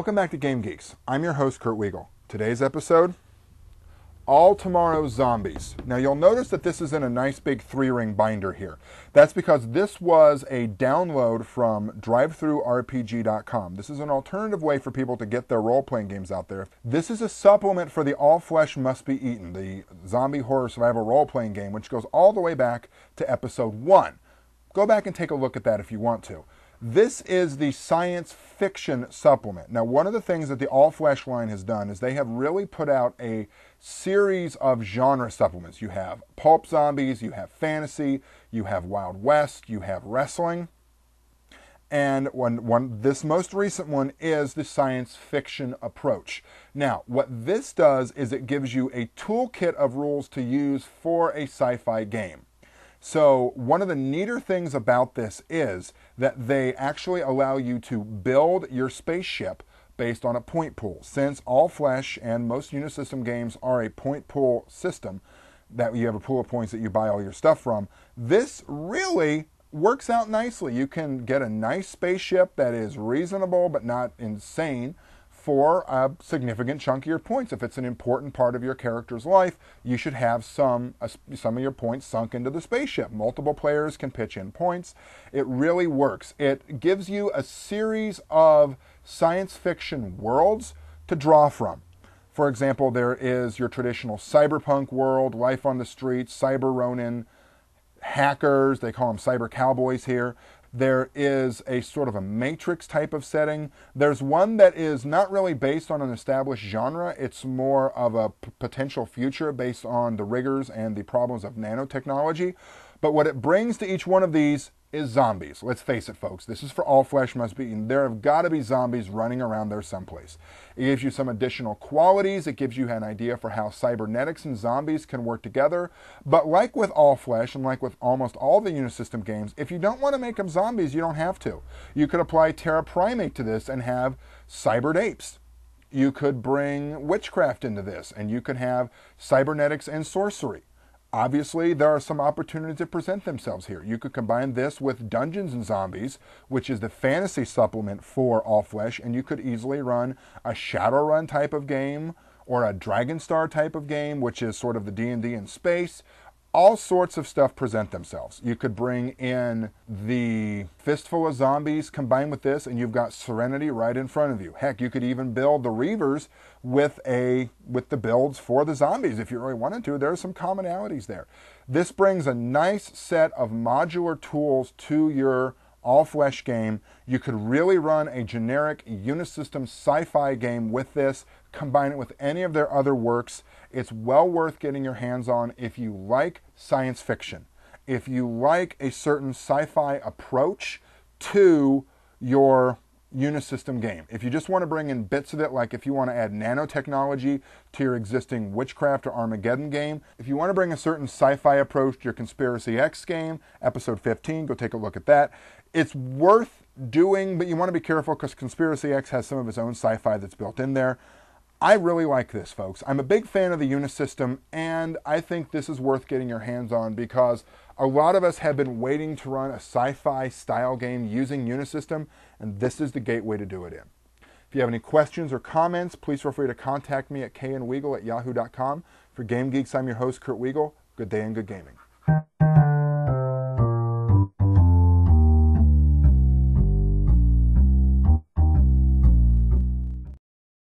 Welcome back to Game Geeks. I'm your host, Kurt Wiegel. Today's episode, All Tomorrow's Zombies. Now you'll notice that this is in a nice big 3-ring binder here. That's because this was a download from drivethrurpg.com. This is an alternative way for people to get their role-playing games out there. This is a supplement for the All Flesh Must Be Eaten, the zombie horror survival role-playing game, which goes all the way back to episode 1. Go back and take a look at that if you want to. This is the science fiction supplement. Now, one of the things that the All Flesh line has done is they have really put out a series of genre supplements. You have pulp zombies, you have fantasy, you have Wild West, you have wrestling. And this most recent one is the science fiction approach. Now, what this does is it gives you a toolkit of rules to use for a sci-fi game. So one of the neater things about this is that they actually allow you to build your spaceship based on a point pool. Since All Flesh and most Unisystem games are a point pool system, that you have a pool of points that you buy all your stuff from, this really works out nicely. You can get a nice spaceship that is reasonable but not insane for a significant chunk of your points. If it's an important part of your character's life, you should have some of your points sunk into the spaceship. Multiple players can pitch in points. It really works. It gives you a series of science fiction worlds to draw from. For example, there is your traditional cyberpunk world, life on the streets, cyber Ronin, hackers, they call them cyber cowboys here. There is a sort of a Matrix type of setting. There's one that is not really based on an established genre. It's more of a potential future based on the rigors and the problems of nanotechnology. But what it brings to each one of these is zombies. Let's face it, folks. This is for All Flesh Must Be Eaten. There have got to be zombies running around there someplace. It gives you some additional qualities. It gives you an idea for how cybernetics and zombies can work together. But like with All Flesh and like with almost all the Unisystem games, if you don't want to make them zombies, you don't have to. You could apply Terra Primate to this and have cybered apes. You could bring witchcraft into this, and you could have cybernetics and sorcery. Obviously, there are some opportunities that present themselves here. You could combine this with Dungeons and Zombies, which is the fantasy supplement for All Flesh, and you could easily run a Shadowrun type of game or a Dragonstar type of game, which is sort of the D&D in space. All sorts of stuff present themselves. You could bring in the Fistful of Zombies combined with this, and you've got Serenity right in front of you. Heck, you could even build the Reavers with the builds for the zombies if you really wanted to. There are some commonalities there. This brings a nice set of modular tools to your All Flesh game. You could really run a generic Unisystem sci-fi game with this, combine it with any of their other works. It's well worth getting your hands on if you like science fiction, if you like a certain sci-fi approach to your Unisystem game. If you just want to bring in bits of it, like if you want to add nanotechnology to your existing Witchcraft or Armageddon game, if you want to bring a certain sci-fi approach to your Conspiracy X game, episode 15, go take a look at that. It's worth doing, but you want to be careful because Conspiracy X has some of its own sci-fi that's built in there. I really like this, folks. I'm a big fan of the Unisystem, and I think this is worth getting your hands on because a lot of us have been waiting to run a sci-fi style game using Unisystem, and this is the gateway to do it in. If you have any questions or comments, please feel free to contact me at knwiegel@yahoo.com. For Game Geeks, I'm your host, Kurt Wiegel. Good day and good gaming.